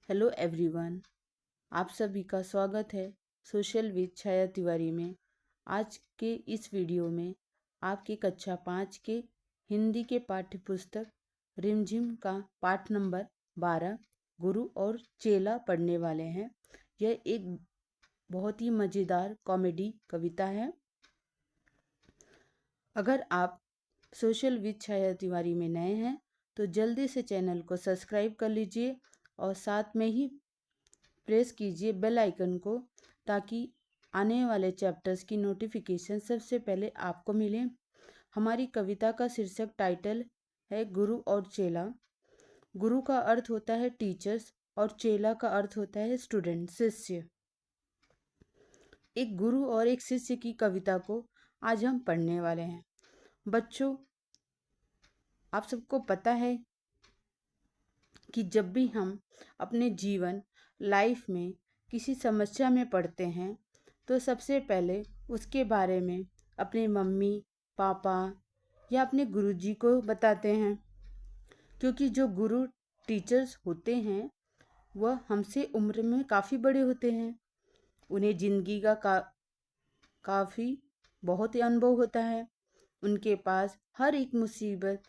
Hello everyone. आप सभी का स्वागत है सोशल विद छाया तिवारी में। आज के इस वीडियो में आपकी कक्षा 5 के हिंदी के पाठ्य पुस्तक रिमझिम का पाठ नंबर 12 गुरु और चेला पढ़ने वाले हैं। यह एक बहुत ही मज़ेदार कॉमेडी कविता है। अगर आप सोशल विद छाया तिवारी में नए हैं तो जल्दी से चैनल को सब्सक्राइब कर लीजिए और साथ में ही प्रेस कीजिए बेल आइकन को, ताकि आने वाले चैप्टर्स की नोटिफिकेशन सबसे पहले आपको मिले। हमारी कविता का शीर्षक टाइटल है गुरु और चेला। गुरु का अर्थ होता है टीचर्स और चेला का अर्थ होता है स्टूडेंट, शिष्य। एक गुरु और एक शिष्य की कविता को आज हम पढ़ने वाले हैं। बच्चों, आप सबको पता है कि जब भी हम अपने जीवन लाइफ में किसी समस्या में पड़ते हैं तो सबसे पहले उसके बारे में अपने मम्मी पापा या अपने गुरुजी को बताते हैं, क्योंकि जो गुरु टीचर्स होते हैं वह हमसे उम्र में काफ़ी बड़े होते हैं। उन्हें ज़िंदगी का काफ़ी बहुत ही अनुभव होता है। उनके पास हर एक मुसीबत,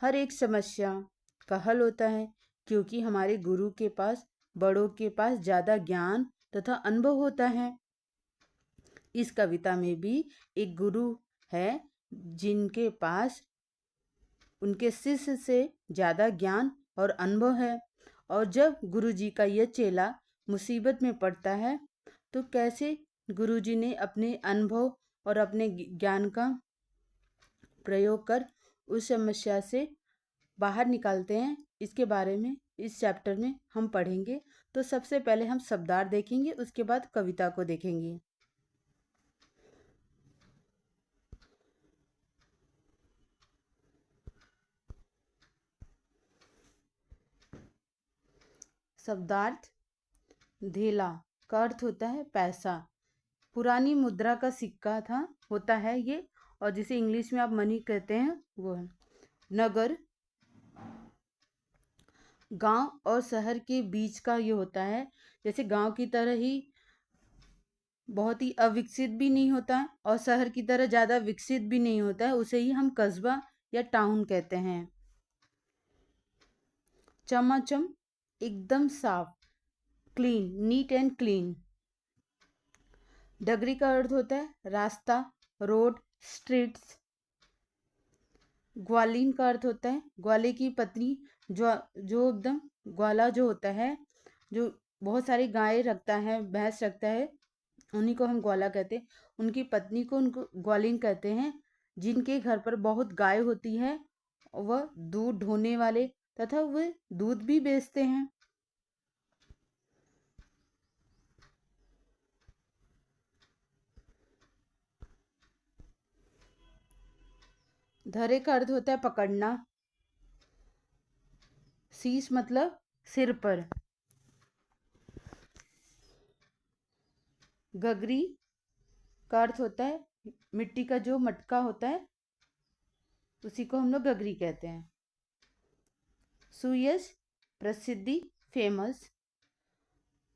हर एक समस्या का हल होता है, क्योंकि हमारे गुरु के पास, बड़ों के पास ज़्यादा ज्ञान तथा अनुभव होता है। इस कविता में भी एक गुरु है जिनके पास उनके शिष्य से ज़्यादा ज्ञान और अनुभव है। और जब गुरुजी का यह चेला मुसीबत में पड़ता है तो कैसे गुरुजी ने अपने अनुभव और अपने ज्ञान का प्रयोग कर उस समस्या से बाहर निकालते हैं, इसके बारे में इस चैप्टर में हम पढ़ेंगे। तो सबसे पहले हम शब्दार्थ देखेंगे, उसके बाद कविता को देखेंगे। शब्दार्थ। धेला का अर्थ होता है पैसा। पुरानी मुद्रा का सिक्का था होता है ये, और जिसे इंग्लिश में आप मनी कहते हैं वो है। नगर गांव और शहर के बीच का ये होता है। जैसे गांव की तरह ही बहुत ही अविकसित भी नहीं होता है और शहर की तरह ज़्यादा विकसित भी नहीं होता है, उसे ही हम कस्बा या टाउन कहते हैं। चमाचम एकदम साफ, क्लीन, नीट एंड क्लीन। डगरी का अर्थ होता है रास्ता, रोड, स्ट्रीट्स। ग्वालीन का अर्थ होता है ग्वाले की पत्नी, जो जो एकदम ग्वाला जो होता है, जो बहुत सारी गायें रखता है, भैंस रखता है, उन्हीं को हम ग्वाला कहते हैं। उनकी पत्नी को उनको ग्वालिन कहते हैं। जिनके घर पर बहुत गाय होती है, वह दूध ढोने वाले तथा वे दूध भी बेचते हैं। धरे का अर्थ होता है पकड़ना। शीश मतलब सिर पर। गगरी का अर्थ होता है मिट्टी का जो मटका होता है, उसी को हम लोग गगरी कहते हैं। सुयश प्रसिद्धि, फेमस।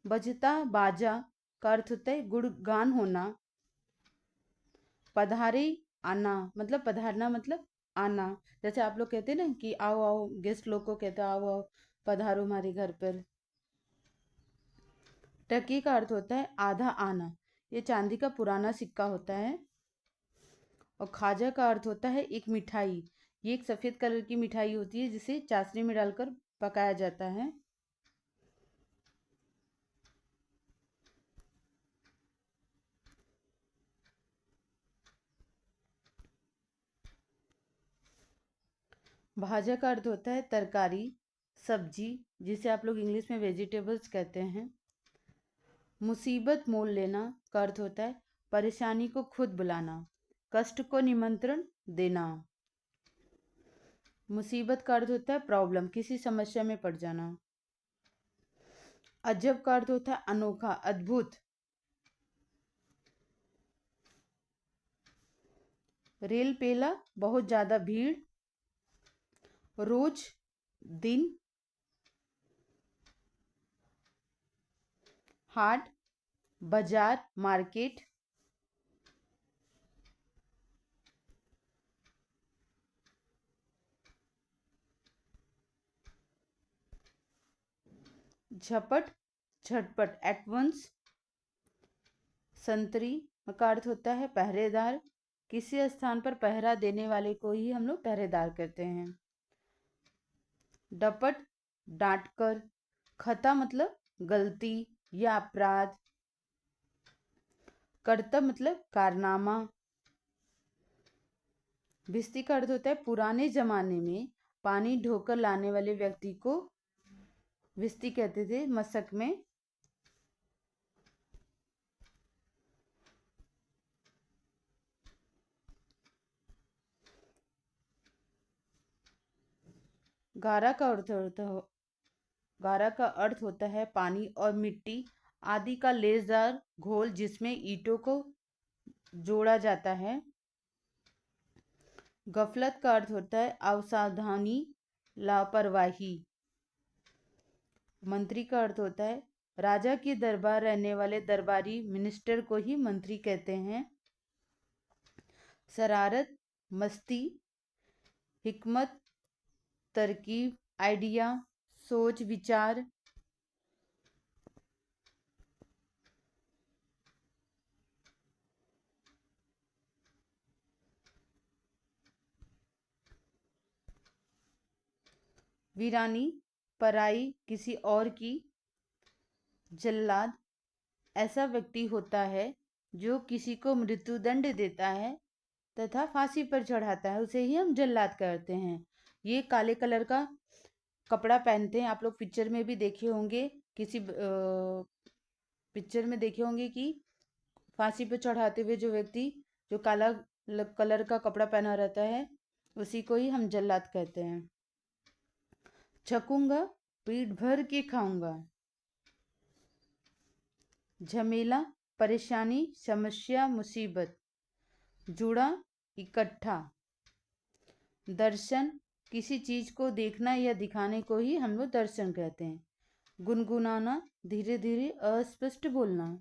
बजता बाजा का अर्थ होता है गुणगान होना। पधारे आना मतलब पधारना मतलब आना। जैसे आप लोग कहते हैं ना कि आओ आओ, गेस्ट लोग को कहते हैं आओ आओ, पधारो हमारे घर पर। टके का अर्थ होता है आधा आना। ये चांदी का पुराना सिक्का होता है। और खाजा का अर्थ होता है एक मिठाई। ये एक सफ़ेद कलर की मिठाई होती है जिसे चाशनी में डालकर पकाया जाता है। भाजा का अर्थ होता है तरकारी, सब्जी, जिसे आप लोग इंग्लिश में वेजिटेबल्स कहते हैं। मुसीबत मोल लेना का अर्थ होता है परेशानी को खुद बुलाना, कष्ट को निमंत्रण देना। मुसीबत का अर्थ होता है प्रॉब्लम, किसी समस्या में पड़ जाना। अजब का अर्थ होता है अनोखा, अद्भुत। रेल पेला बहुत ज़्यादा भीड़। रोज दिन, हाट, बाजार, मार्केट। झपट, झटपट, एट वंस। संतरी का अर्थ होता है पहरेदार। किसी स्थान पर पहरा देने वाले को ही हम लोग पहरेदार कहते हैं। डपट, डांटकर। खता मतलब गलती या अपराध। कर्तव्य मतलब कारनामा। भिस्ती का अर्थ होता है पुराने जमाने में पानी ढोकर लाने वाले व्यक्ति को भिस्ती कहते थे मशक में। गारा का अर्थ होता है पानी और मिट्टी आदि का लेसदार घोल जिसमें ईंटों को जोड़ा जाता है। गफलत का अर्थ होता है असावधानी, लापरवाही। मंत्री का अर्थ होता है राजा के दरबार रहने वाले दरबारी मिनिस्टर को ही मंत्री कहते हैं। शरारत, मस्ती, हिकमत, तरकीब, आइडिया, सोच, विचार। वीरानी, पराई, किसी और की। जल्लाद, ऐसा व्यक्ति होता है जो किसी को मृत्युदंड देता है तथा फांसी पर चढ़ाता है, उसे ही हम जल्लाद कहते हैं। ये काले कलर का कपड़ा पहनते हैं। आप लोग पिक्चर में भी देखे होंगे, किसी पिक्चर में देखे होंगे कि फांसी पर चढ़ाते हुए जो व्यक्ति जो काला कलर का कपड़ा पहना रहता है उसी को ही हम जल्लाद कहते हैं। छकूंगा, पेट भर के खाऊंगा। झमेला, परेशानी, समस्या, मुसीबत। जुड़ा, इकट्ठा। दर्शन, किसी चीज को देखना या दिखाने को ही हम लोग दर्शन कहते हैं। गुनगुनाना, धीरे धीरे अस्पष्ट बोलना।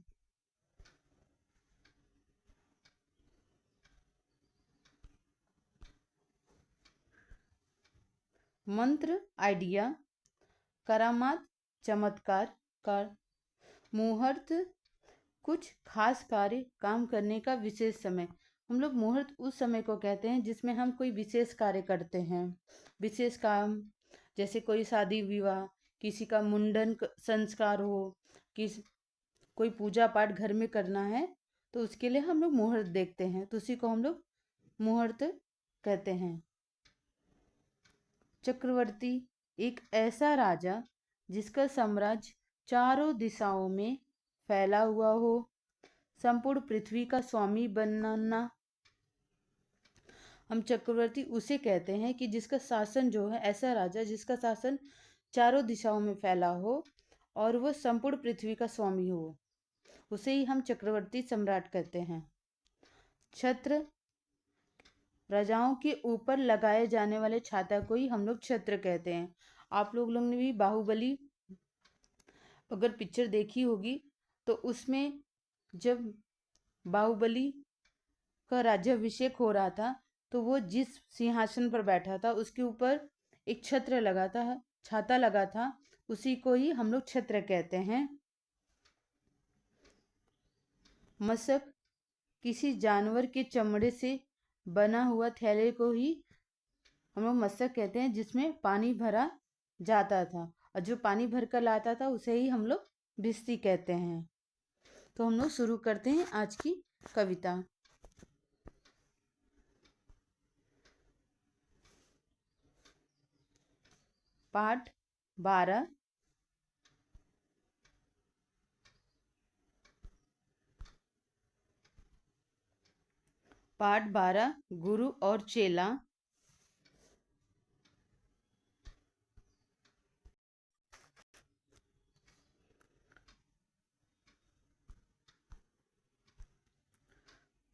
मंत्र, आइडिया। करामात, चमत्कार का। मुहूर्त, कुछ खास कार्य काम करने का विशेष समय। हम लोग मुहूर्त उस समय को कहते हैं जिसमें हम कोई विशेष कार्य करते हैं। विशेष काम जैसे कोई शादी विवाह, किसी का मुंडन संस्कार हो, कोई पूजा पाठ घर में करना है तो उसके लिए हम लोग मुहूर्त देखते हैं, तो उसी को हम लोग मुहूर्त कहते हैं। चक्रवर्ती, एक ऐसा राजा जिसका साम्राज्य चारों दिशाओं में फैला हुआ हो। संपूर्ण पृथ्वी का स्वामी बनना। हम चक्रवर्ती उसे कहते हैं कि जिसका शासन जो है, ऐसा राजा जिसका शासन चारों दिशाओं में फैला हो और वो संपूर्ण पृथ्वी का स्वामी हो, उसे ही हम चक्रवर्ती सम्राट कहते हैं। छत्र, राजाओं के ऊपर लगाए जाने वाले छाता को ही हम लोग छत्र कहते हैं। आप लोग ने भी बाहुबली अगर पिक्चर देखी होगी तो उसमें जब बाहुबली का राज्याभिषेक हो रहा था तो वो जिस सिंहासन पर बैठा था उसके ऊपर एक छत्र लगा था, छाता लगा था, उसी को ही हम लोग छत्र कहते हैं। मशक, किसी जानवर के चमड़े से बना हुआ थैले को ही हम लोग मशक कहते हैं जिसमें पानी भरा जाता था, और जो पानी भर कर लाता था उसे ही हम लोग भिस्ती कहते हैं। तो हम लोग शुरू करते हैं आज की कविता। पाठ 12। पाठ 12, गुरु और चेला।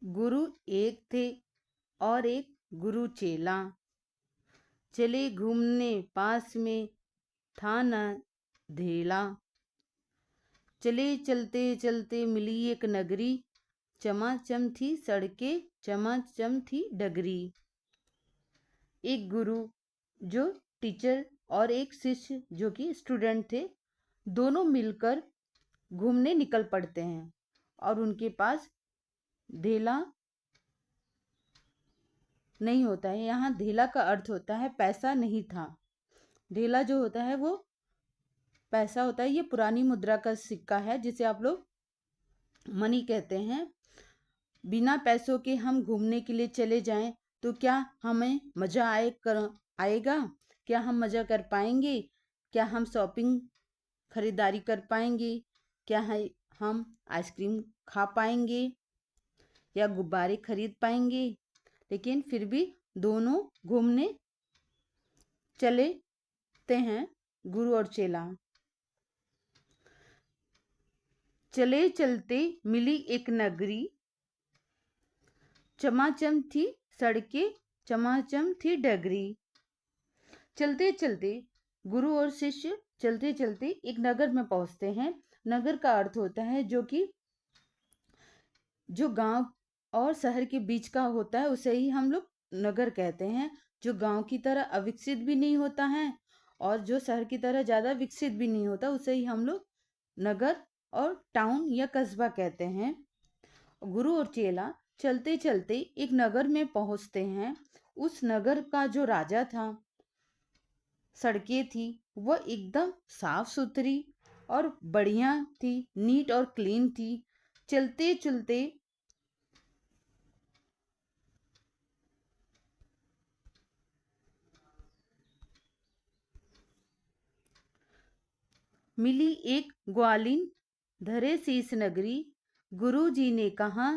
गुरु एक थे और एक गुरु चेला, चले घूमने पास में था न धेला। चले चलते चलते मिली एक नगरी, चमाचम थी सड़कें, चमाचम थी डगरी। एक गुरु जो टीचर और एक शिष्य जो कि स्टूडेंट थे, दोनों मिलकर घूमने निकल पड़ते हैं और उनके पास धेला नहीं होता है। यहाँ धेला का अर्थ होता है पैसा नहीं था। धेला जो होता है वो पैसा होता है। ये पुरानी मुद्रा का सिक्का है जिसे आप लोग मनी कहते हैं। बिना पैसों के हम घूमने के लिए चले जाएं तो क्या हमें मज़ा आएगा? क्या हम मज़ा कर पाएंगे? क्या हम शॉपिंग खरीदारी कर पाएंगे? क्या हम आइसक्रीम खा पाएंगे या गुब्बारे खरीद पाएंगे? लेकिन फिर भी दोनों घूमने चलेते हैं, गुरु और चेला। चले चलते मिली एक नगरी, चमाचम थी सड़कें, चमाचम थी डगरी। चलते चलते गुरु और शिष्य चलते चलते एक नगर में पहुंचते हैं। नगर का अर्थ होता है जो गांव और शहर के बीच का होता है, उसे ही हम लोग नगर कहते हैं। जो गांव की तरह अविकसित भी नहीं होता है और जो शहर की तरह ज़्यादा विकसित भी नहीं होता, उसे ही हम लोग नगर और टाउन या कस्बा कहते हैं। गुरु और चेला चलते चलते एक नगर में पहुंचते हैं। उस नगर का जो राजा था, सड़कें थी वह एकदम साफ सुथरी और बढ़िया थी, नीट और क्लीन थी। चलते चलते मिली एक ग्वालिन धरे शीस नगरी, गुरु जी ने कहा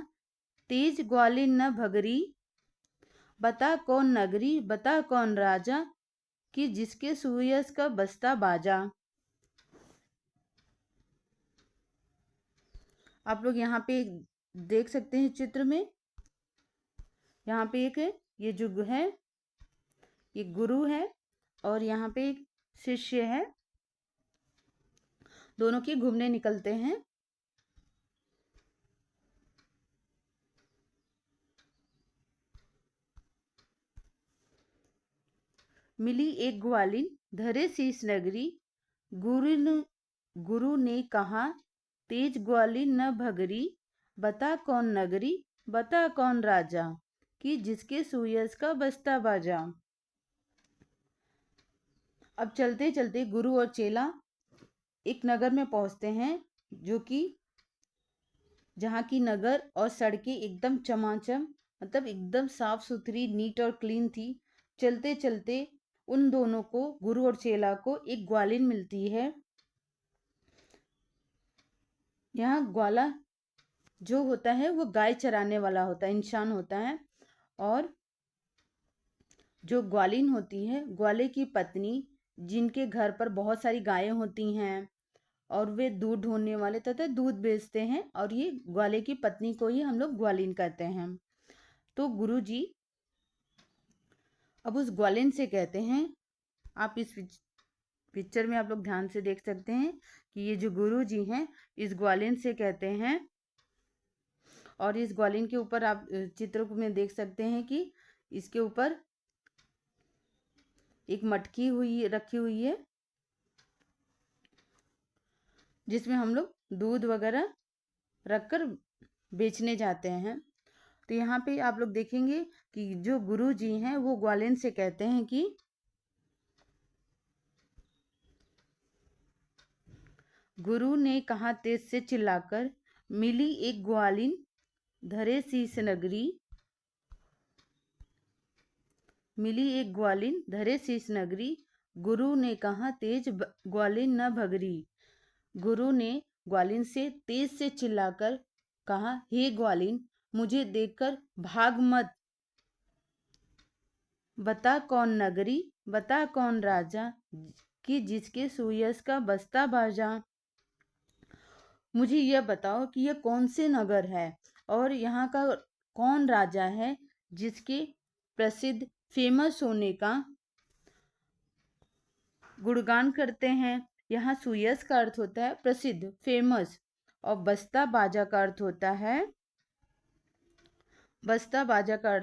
तेज ग्वालिन न भगरी। बता कौन नगरी, बता कौन राजा, कि जिसके सूयस का बस्ता बाजा। आप लोग यहाँ पे देख सकते हैं चित्र में, यहाँ पे एक ये जो है ये गुरु है और यहाँ पे एक शिष्य है। दोनों की घूमने निकलते हैं। मिली एक ग्वालिन धरे शीस नगरी, गुरु ने कहा तेज ग्वालिन न भगरी। बता कौन नगरी, बता कौन राजा, कि जिसके सूयस का बस्ता बाजा। अब चलते चलते गुरु और चेला एक नगर में पहुंचते हैं जो कि जहाँ की नगर और सड़कें एकदम चमाचम, मतलब एकदम साफ सुथरी, नीट और क्लीन थी। चलते चलते उन दोनों को, गुरु और चेला को, एक ग्वालिन मिलती है। यहाँ ग्वाला जो होता है वो गाय चराने वाला होता है, इंसान होता है। और जो ग्वालिन होती है, ग्वाले की पत्नी, जिनके घर पर बहुत सारी गायें होती हैं और वे दूध ढूंढने वाले तथा दूध बेचते हैं, और ये ग्वाले की पत्नी को ही हम लोग ग्वालिन कहते हैं। तो गुरुजी अब उस ग्वालिन से कहते हैं, आप इस पिक्चर में आप लोग ध्यान से देख सकते हैं कि ये जो गुरु जी हैं इस ग्वालिन से कहते हैं। और इस ग्वालिन के ऊपर आप चित्र में देख सकते हैं कि इसके ऊपर एक मटकी रखी हुई है जिसमें हम लोग दूध वगैरह रखकर बेचने जाते हैं। तो यहाँ पे आप लोग देखेंगे कि जो गुरु जी हैं वो ग्वालिन से कहते हैं कि गुरु ने कहा तेज से चिल्लाकर, मिली एक ग्वालिन धरे शीस नगरी। मिली एक ग्वालिन धरे शीस नगरी, गुरु ने कहा तेज ग्वालिन न भगरी। गुरु ने ग्वालिन से तेज से चिल्लाकर कहा, हे ग्वालिन, मुझे देखकर भाग मत। बता कौन नगरी, बता कौन राजा, कि जिसके सूयस का बस्ता बाजा। मुझे यह बताओ कि यह कौन से नगर है और यहाँ का कौन राजा है जिसके प्रसिद्ध फेमस होने का गुणगान करते हैं यहाँ सुयस का अर्थ होता है प्रसिद्ध, फेमस, और बस्ता बाजा का अर्थ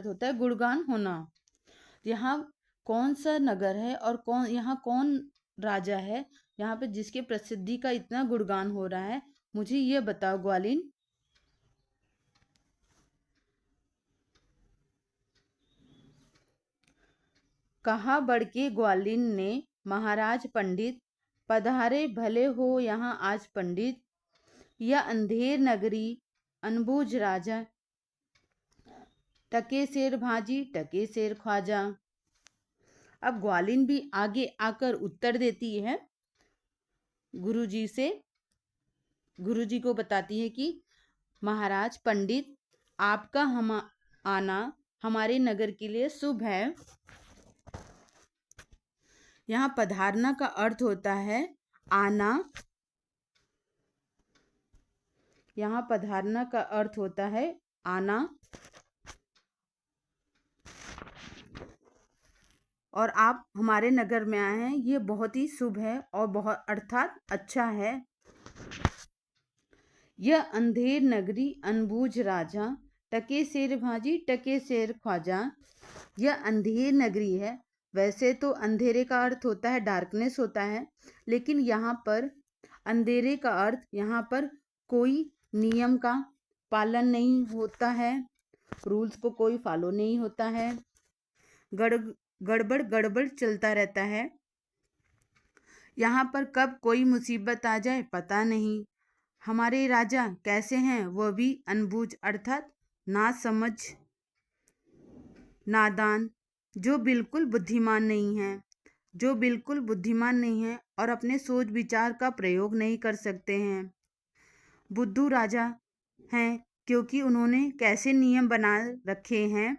होता है गुणगान होना। यहाँ कौन सा नगर है और यहाँ कौन राजा है यहाँ पे जिसके प्रसिद्धि का इतना गुणगान हो रहा है, मुझे ये बताओ ग्वालिन। कहा बढ़ के ग्वालिन ने महाराज पंडित, पधारे भले हो यहाँ आज पंडित, यह अंधेर नगरी अनबूझ राजा, टके शेर भाजी टके शेर ख्वाजा। अब ग्वालिन भी आगे आकर उत्तर देती है गुरुजी से, गुरुजी को बताती है कि महाराज पंडित, आपका आना हमारे नगर के लिए शुभ है। यहाँ पधारना का अर्थ होता है आना, यहाँ पधारना का अर्थ होता है आना, और आप हमारे नगर में आए हैं, ये बहुत ही शुभ है और बहुत अर्थात अच्छा है। यह अंधेर नगरी अनबूझ राजा, टके शेर भाजी टके शेर ख्वाजा। यह अंधेर नगरी है। वैसे तो अंधेरे का अर्थ होता है डार्कनेस होता है, लेकिन यहाँ पर अंधेरे का अर्थ यहाँ पर कोई नियम का पालन नहीं होता है, रूल्स को कोई फॉलो नहीं होता है, गड़बड़ गड़बड़ चलता रहता है। यहाँ पर कब कोई मुसीबत आ जाए पता नहीं। हमारे राजा कैसे हैं, वह भी अनबूझ अर्थात ना समझ, नादान, जो बिल्कुल बुद्धिमान नहीं है और अपने सोच विचार का प्रयोग नहीं कर सकते हैं। बुद्धू राजा हैं क्योंकि उन्होंने कैसे नियम बना रखे हैं।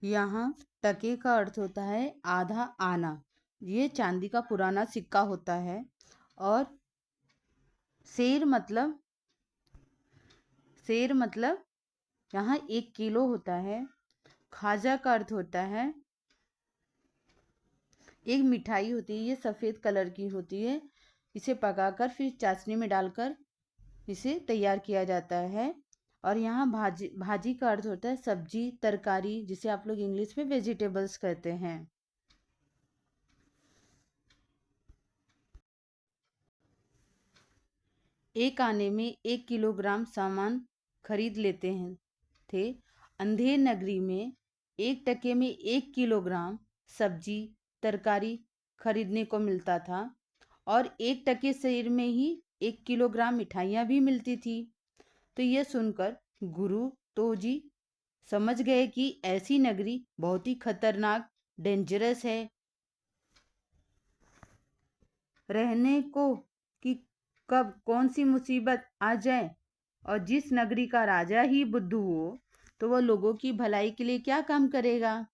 यहाँ टके का अर्थ होता है आधा आना, ये चांदी का पुराना सिक्का होता है। और शेर मतलब यहाँ 1 किलो होता है। खाजा का अर्थ होता है एक मिठाई होती है, ये सफ़ेद कलर की होती है, इसे पकाकर फिर चाशनी में डालकर इसे तैयार किया जाता है। और यहाँ भाजी का अर्थ होता है सब्जी, तरकारी, जिसे आप लोग इंग्लिश में वेजिटेबल्स कहते हैं। एक आने में 1 किलोग्राम सामान खरीद लेते हैं थे। अंधेर नगरी में 1 टके में 1 किलोग्राम सब्जी, तरकारी खरीदने को मिलता था, और 1 टके शेर में ही 1 किलोग्राम मिठाइयाँ भी मिलती थी। तो यह सुनकर गुरु तो जी समझ गए कि ऐसी नगरी बहुत ही खतरनाक, डेंजरस है रहने को, कि कब कौन सी मुसीबत आ जाए। और जिस नगरी का राजा ही बुद्धू हो तो वह लोगों की भलाई के लिए क्या काम करेगा।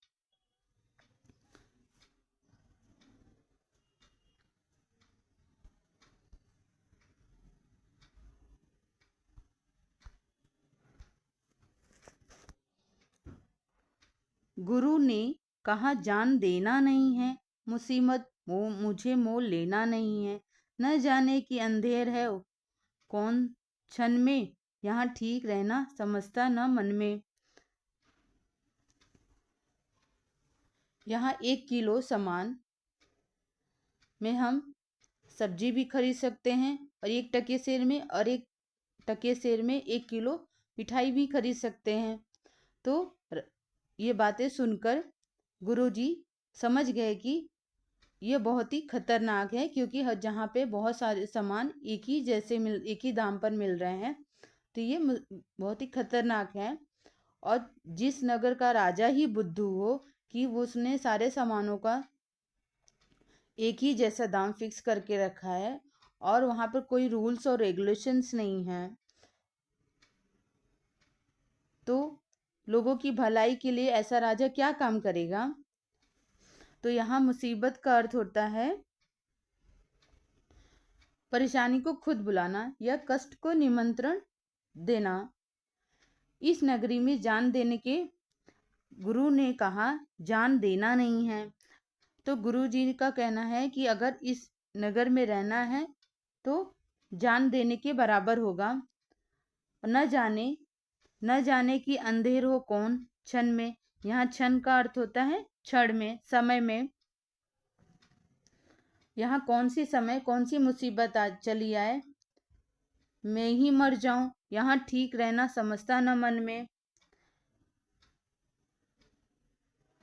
गुरु ने कहा जान देना नहीं है मुसीबत, मुझे मोल लेना नहीं है। न जाने कि अंधेर है कौन क्षण में, यहाँ ठीक रहना समझता न मन में। यहाँ 1 किलो सामान में हम सब्जी भी खरीद सकते हैं, और 1 टके शेर में, और 1 टके शेर में 1 किलो मिठाई भी खरीद सकते हैं। तो ये बातें सुनकर गुरुजी समझ गए कि ये बहुत ही खतरनाक है, क्योंकि जहाँ पे बहुत सारे सामान एक ही दाम पर मिल रहे हैं, तो ये बहुत ही खतरनाक है। और जिस नगर का राजा ही बुद्धू हो कि उसने सारे सामानों का एक ही जैसा दाम फिक्स करके रखा है, और वहाँ पर कोई रूल्स और रेगुलेशंस नहीं हैं, तो लोगों की भलाई के लिए ऐसा राजा क्या काम करेगा। तो यहाँ मुसीबत का अर्थ होता है परेशानी को खुद बुलाना या कष्ट को निमंत्रण देना। इस नगरी में जान देने के गुरु ने कहा जान देना नहीं है। तो गुरु जी का कहना है कि अगर इस नगर में रहना है तो जान देने के बराबर होगा। न जाने कि अंधेर हो कौन क्षण में। यहाँ क्षण का अर्थ होता है क्षण में, समय में। यहाँ कौन सी समय, कौन सी मुसीबत चली आए, मैं ही मर जाऊं। यहाँ ठीक रहना समझता न मन में।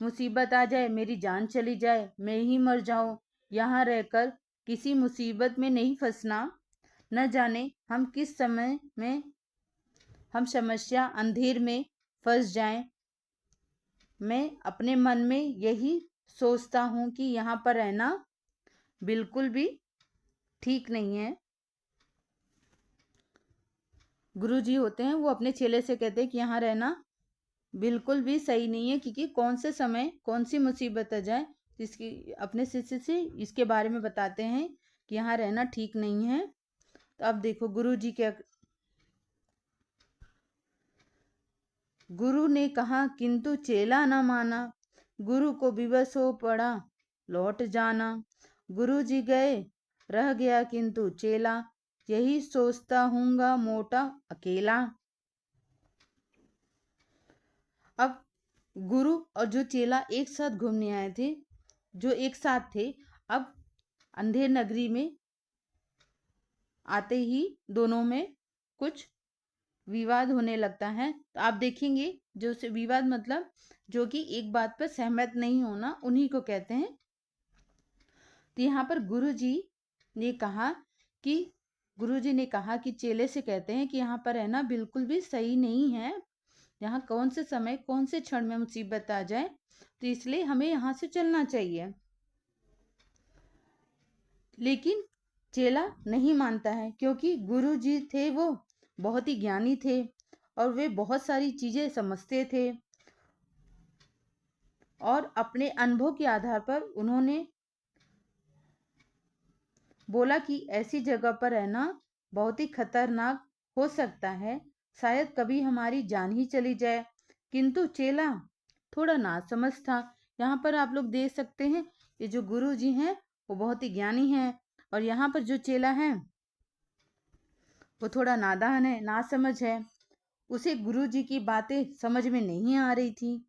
मुसीबत आ जाए, मेरी जान चली जाए, मैं ही मर जाऊं। यहाँ रहकर किसी मुसीबत में नहीं फंसना। न जाने हम किस समय में हम समस्या अंधेर में फंस जाएं। मैं अपने मन में यही सोचता हूं कि यहाँ पर रहना बिल्कुल भी ठीक नहीं है। गुरु जी होते हैं वो अपने चेले से कहते हैं कि यहाँ रहना बिल्कुल भी सही नहीं है, क्योंकि कौन से समय कौन सी मुसीबत आ जाए। इसकी अपने शिष्य से इसके बारे में बताते हैं कि यहाँ रहना ठीक नहीं है। तो अब देखो गुरु जी क्या, गुरु ने कहा किंतु चेला न माना। गुरु को विवश हो पड़ा लौट जाना। गुरु जी गए रह गया किंतु चेला, यही सोचता हूँगा मोटा अकेला। अब गुरु और जो चेला एक साथ घूमने आए थे, जो एक साथ थे, अब अंधेर नगरी में आते ही दोनों में कुछ विवाद होने लगता है। तो आप देखेंगे जो विवाद मतलब जो कि एक बात पर सहमत नहीं होना, उन्हीं को कहते हैं। तो यहाँ पर गुरु जी ने कहा कि चेले से कहते हैं कि यहाँ पर रहना बिल्कुल भी सही नहीं है। यहाँ कौन से समय कौन से क्षण में मुसीबत आ जाए, तो इसलिए हमें यहाँ से चलना चाहिए। लेकिन चेला नहीं मानता है, क्योंकि गुरु जी थे वो बहुत ही ज्ञानी थे और वे बहुत सारी चीजें समझते थे, और अपने अनुभव के आधार पर उन्होंने बोला कि ऐसी जगह पर रहना बहुत ही खतरनाक हो सकता है, शायद कभी हमारी जान ही चली जाए। किंतु चेला थोड़ा नासमझ था। यहाँ पर आप लोग देख सकते हैं, ये जो गुरु जी हैं वो बहुत ही ज्ञानी हैं, और यहाँ पर जो चेला है वो थोड़ा नादान है, नासमझ है। उसे गुरु जी की बातें समझ में नहीं आ रही थी।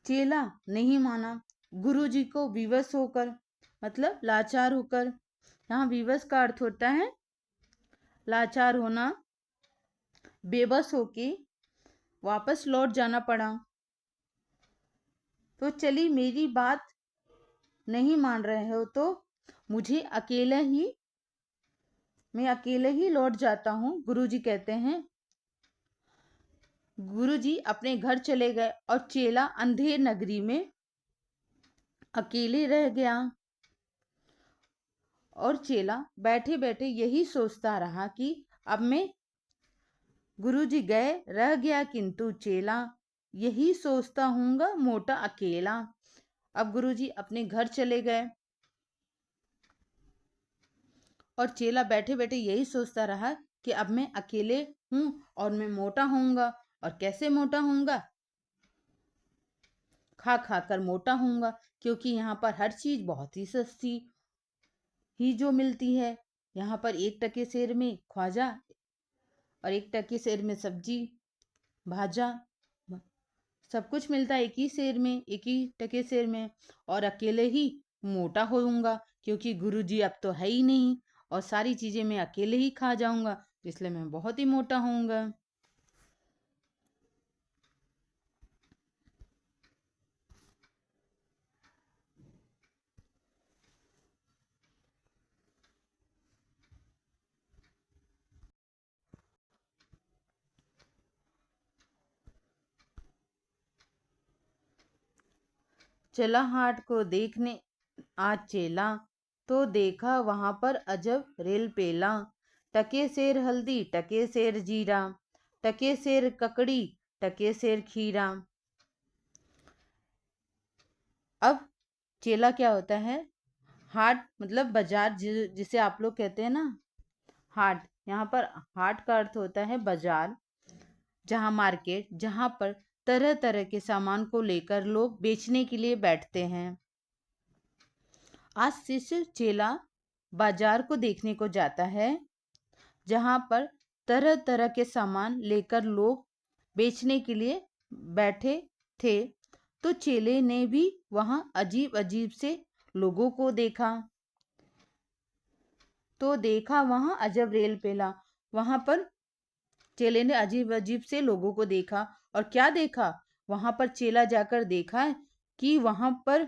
चेला नहीं माना। गुरु जी को विवश होकर मतलब लाचार होकर, यहाँ विवश का अर्थ होता है लाचार होना, बेबस होके वापस लौट जाना पड़ा। तो चली मेरी बात नहीं मान रहे हो तो मैं अकेले ही लौट जाता हूँ। गुरुजी कहते हैं। गुरुजी अपने घर चले गए और चेला अंधेर नगरी में अकेले रह गया। और चेला बैठे बैठे यही सोचता रहा कि अब मैं, गुरुजी गए रह गया किंतु चेला, यही सोचता हूँगा मोटा अकेला। अब गुरुजी अपने घर चले गए और चेला बैठे बैठे यही सोचता रहा कि अब मैं अकेले हूं और मैं मोटा होऊंगा। और कैसे मोटा होऊंगा? खा खा कर मोटा होऊंगा, क्योंकि यहाँ पर हर चीज बहुत ही सस्ती ही जो मिलती है। यहाँ पर 1 टके सेर में ख्वाजा और 1 टके सेर में सब्जी भाजा, सब कुछ मिलता है 1 ही टके सेर में। और अकेले ही मोटा होऊंगा, क्योंकि गुरुजी अब तो है ही नहीं और सारी चीजें मैं अकेले ही खा जाऊंगा, इसलिए मैं बहुत ही मोटा होऊंगा। चला हाट को देखने आज चेला, तो देखा वहां पर अजब रेल पेला। 1 टके सेर हल्दी 1 टके सेर जीरा, 1 टके सेर ककड़ी 1 टके सेर खीरा। अब चेला क्या होता है, हाट मतलब बाजार, जिसे आप लोग कहते हैं ना हाट। यहाँ पर हाट का अर्थ होता है बाजार, जहाँ मार्केट, जहाँ पर तरह तरह के सामान को लेकर लोग बेचने के लिए बैठते हैं। आज शिष्य चेला बाजार को देखने को जाता है, जहां पर तरह तरह के सामान लेकर लोग बेचने के लिए बैठे थे। तो चेले ने भी वहां अजीब अजीब से लोगों को देखा। तो देखा वहां अजब रेल पेला। वहां पर चेले ने अजीब अजीब से लोगों को देखा। और क्या देखा? वहां पर चेला जाकर देखा कि वहां पर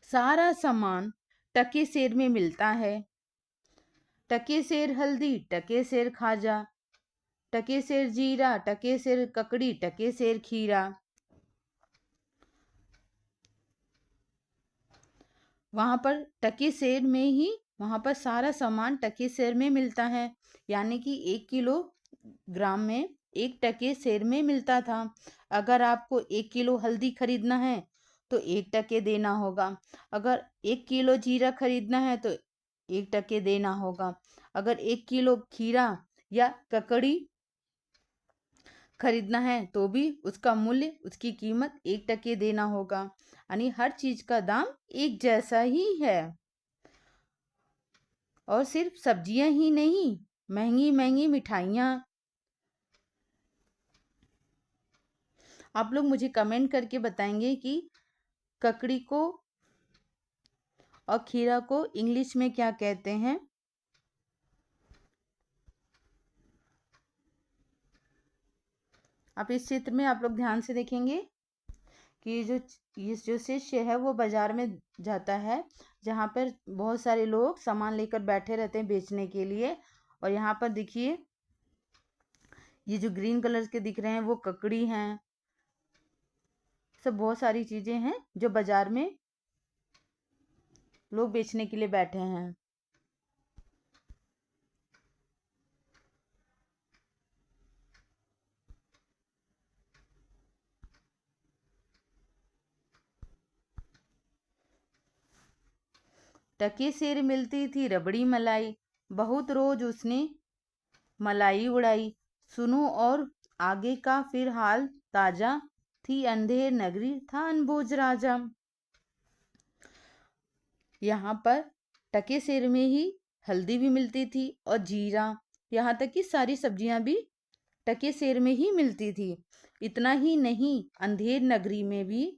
सारा सामान टके सेर में मिलता है। टके सेर हल्दी, टके सेर खाजा, टके सेर जीरा, टके सेर ककड़ी, टके सेर खीरा। वहां पर टके सेर में ही वहां पर सारा सामान टके सेर में मिलता है। यानी कि 1 किलो ग्राम में 1 टके सेर में मिलता था। अगर आपको 1 किलो हल्दी खरीदना है तो 1 टके देना होगा। अगर 1 किलो जीरा खरीदना है तो 1 टके देना होगा। अगर 1 किलो खीरा या ककड़ी खरीदना है तो भी उसका मूल्य, उसकी कीमत 1 टके देना होगा। यानी हर चीज का दाम एक जैसा ही है। और सिर्फ सब्जियां ही नहीं, महंगी महंगी मिठाइयाँ। आप लोग मुझे कमेंट करके बताएंगे कि ककड़ी को और खीरा को इंग्लिश में क्या कहते हैं। आप इस चित्र में आप लोग ध्यान से देखेंगे कि ये जो शिष्य है वो बाजार में जाता है, जहाँ पर बहुत सारे लोग सामान लेकर बैठे रहते हैं बेचने के लिए। और यहाँ पर देखिए, ये जो ग्रीन कलर के दिख रहे हैं वो ककड़ी हैं। सब बहुत सारी चीजें हैं जो बाजार में लोग बेचने के लिए बैठे हैं। टके सेर मिलती थी रबड़ी मलाई, बहुत रोज उसने मलाई उड़ाई। सुनो और आगे का फिर हाल ताजा, थी अंधेर नगरी था अनबूझ राजा। यहाँ पर टके सेर में ही हल्दी भी मिलती थी और जीरा, यहाँ तक कि सारी सब्जियां भी टके सेर में ही मिलती थी। इतना ही नहीं, अंधेर नगरी में भी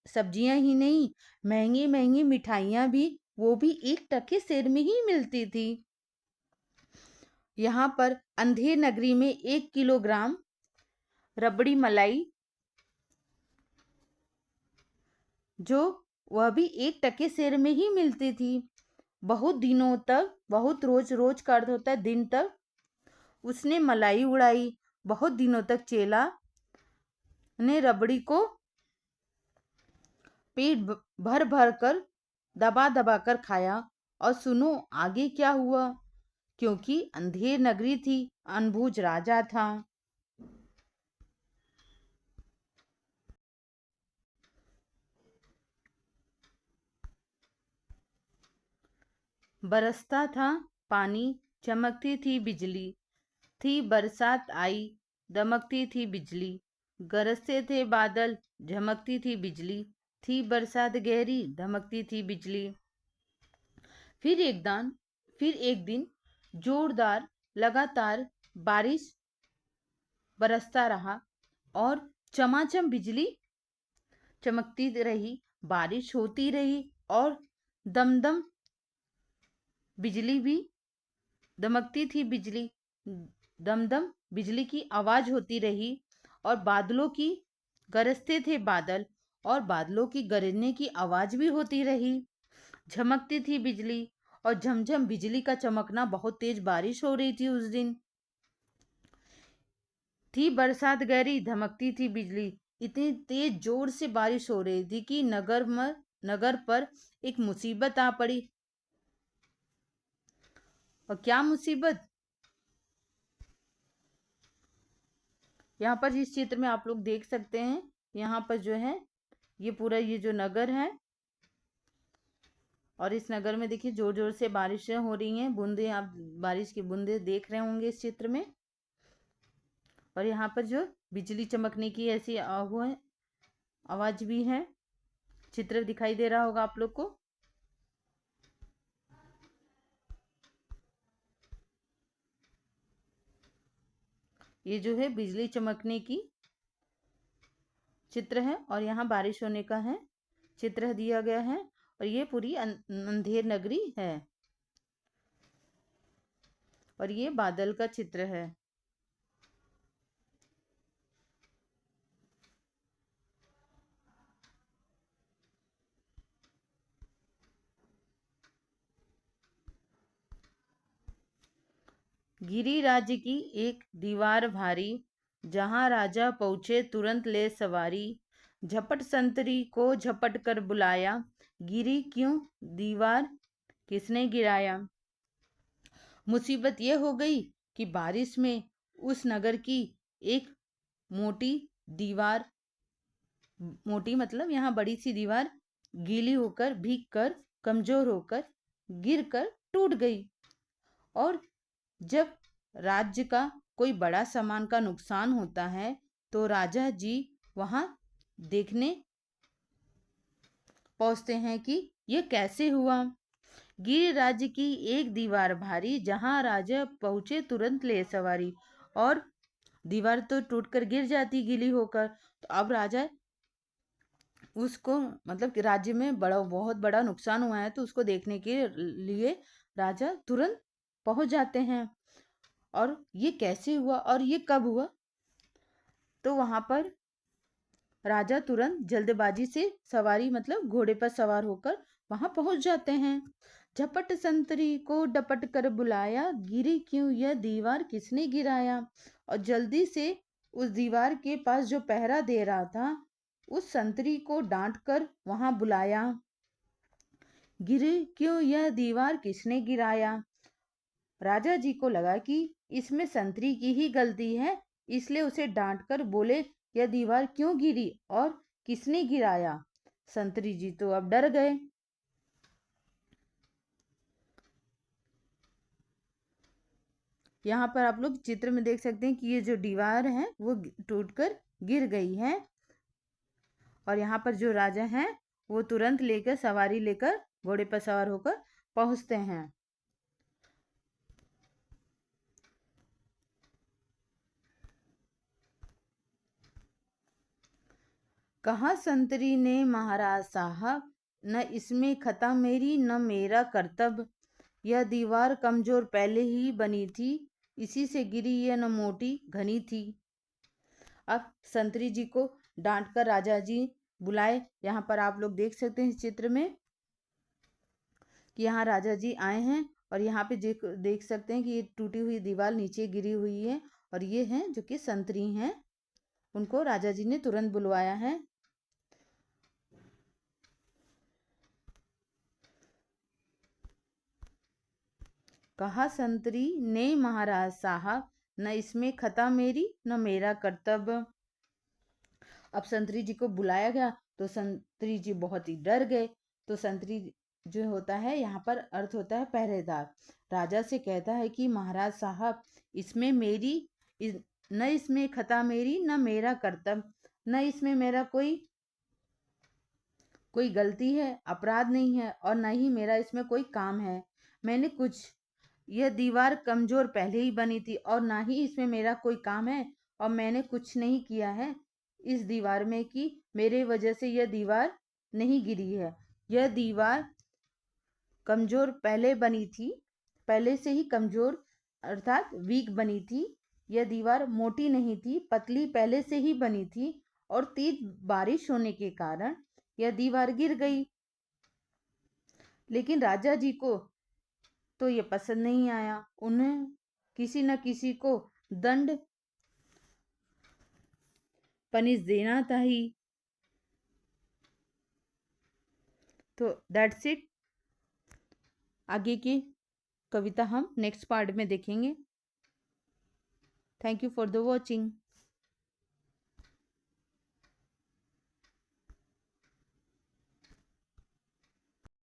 सब्जियां ही नहीं, महंगी महंगी मिठाइयां भी, वो भी 1 टके सेर में ही मिलती थी। यहाँ पर अंधेर नगरी में 1 किलोग्राम रबड़ी मलाई, जो वह भी 1 टके सेर में ही मिलती थी। बहुत दिनों तक, बहुत रोज, रोज का अर्थ होता है दिन तक, उसने मलाई उड़ाई। बहुत दिनों तक चेला ने रबड़ी को पेट भर भर कर, दबा दबा कर खाया। और सुनो आगे क्या हुआ, क्योंकि अंधेर नगरी थी, अनबूझ राजा था। बरसता था पानी, चमकती थी बिजली, थी बरसात आई, दमकती थी बिजली। गरजते थे बादल, झमकती थी बिजली, थी बरसात गहरी, धमकती थी बिजली। फिर एक दिन जोरदार लगातार बारिश बरसता रहा और चमाचम बिजली चमकती रही, बारिश होती रही और दमदम बिजली भी दमकती थी बिजली, दमदम बिजली की आवाज होती रही। और बादलों की गरजते थे बादल, और बादलों की गरजने की आवाज भी होती रही। झमकती थी बिजली, और झमझम बिजली का चमकना, बहुत तेज बारिश हो रही थी उस दिन। थी बरसात गहरी, धमकती थी बिजली। इतनी तेज जोर से बारिश हो रही थी कि नगर पर एक मुसीबत आ पड़ी। और क्या मुसीबत? यहाँ पर इस चित्र में आप लोग देख सकते हैं। यहाँ पर जो है ये पूरा ये जो नगर है, और इस नगर में देखिए जोर जोर से बारिशें हो रही हैं, बूंदे, आप बारिश की बूंदे देख रहे होंगे इस चित्र में। और यहाँ पर जो बिजली चमकने की ऐसी वो है, आवाज भी है। चित्र दिखाई दे रहा होगा आप लोग को। ये जो है बिजली चमकने की चित्र है और यहाँ बारिश होने का है चित्र दिया गया है और ये पूरी अंधेर नगरी है और ये बादल का चित्र है। गिरिराज की एक दीवार भारी, जहां राजा पहुंचे तुरंत ले सवारी। झपट संतरी को झपट कर बुलाया, गिरी क्यों दीवार किसने गिराया। मुसीबत यह हो गई कि बारिश में उस नगर की एक मोटी दीवार, मोटी मतलब यहाँ बड़ी सी दीवार, गीली होकर भीग कर कमजोर होकर गिर कर टूट गई। और जब राज्य का कोई बड़ा सामान का नुकसान होता है तो राजा जी वहां देखने पहुंचते हैं कि यह कैसे हुआ। गिरिराज की एक दीवार भारी, जहां राजा पहुंचे तुरंत ले सवारी। और दीवार तो टूटकर गिर जाती गीली होकर, तो अब राजा उसको मतलब कि राज्य में बहुत बड़ा नुकसान हुआ है तो उसको देखने के लिए राजा तुरंत पहुंच जाते हैं। और ये कैसे हुआ और ये कब हुआ, तो वहां पर राजा तुरंत जल्दबाजी से सवारी मतलब घोड़े पर सवार होकर वहां पहुंच जाते हैं। झपट संतरी को डपट कर बुलाया, गिरी क्यों यह दीवार किसने गिराया। और जल्दी से उस दीवार के पास जो पहरा दे रहा था उस संतरी को डांट कर वहां बुलाया, गिरी क्यों यह दीवार किसने गिराया। राजा जी को लगा कि इसमें संतरी की ही गलती है, इसलिए उसे डांट कर बोले यह दीवार क्यों गिरी और किसने गिराया। संतरी जी तो अब डर गए। यहाँ पर आप लोग चित्र में देख सकते हैं कि ये जो दीवार है वो टूटकर गिर गई है और यहाँ पर जो राजा हैं वो तुरंत लेकर सवारी लेकर घोड़े पर सवार होकर पहुंचते हैं। कहा संतरी ने महाराज साहब, न इसमें खता मेरी न मेरा कर्तव्य। यह दीवार कमजोर पहले ही बनी थी, इसी से गिरी यह न मोटी घनी थी। अब संतरी जी को डांट कर राजा जी बुलाए। यहाँ पर आप लोग देख सकते हैं इस चित्र में कि यहाँ राजा जी आए हैं और यहाँ पे देख सकते हैं कि ये टूटी हुई दीवार नीचे गिरी हुई है और ये हैं जो कि संतरी हैं, उनको राजा जी ने तुरंत बुलवाया है। कहा संतरी ने महाराज साहब, न इसमें खता मेरी न मेरा कर्तव्य। अब संतरी जी को बुलाया गया तो संतरी जी बहुत ही डर गए। तो संतरी जो होता है यहाँ पर अर्थ होता है पहरेदार, राजा से कहता है कि महाराज साहब इसमें मेरी न इसमें खता मेरी न मेरा कर्तव्य, न इसमें मेरा कोई गलती है, अपराध नहीं है और न ही मेरा इसमें कोई काम है। मैंने कुछ यह दीवार कमजोर पहले ही बनी थी और ना ही इसमें मेरा कोई काम है और मैंने कुछ नहीं किया है इस दीवार में कि मेरे वजह से यह दीवार नहीं गिरी है। यह दीवार कमजोर पहले बनी थी, पहले से ही कमजोर अर्थात वीक बनी थी। यह दीवार मोटी नहीं थी, पतली पहले से ही बनी थी और तेज बारिश होने के कारण यह दीवार गिर गई। लेकिन राजा जी को तो ये पसंद नहीं आया, उन्हें किसी न किसी को दंड पनिश देना था ही। तो दैट्स इट। आगे की कविता हम नेक्स्ट पार्ट में देखेंगे। Thank you for the watching.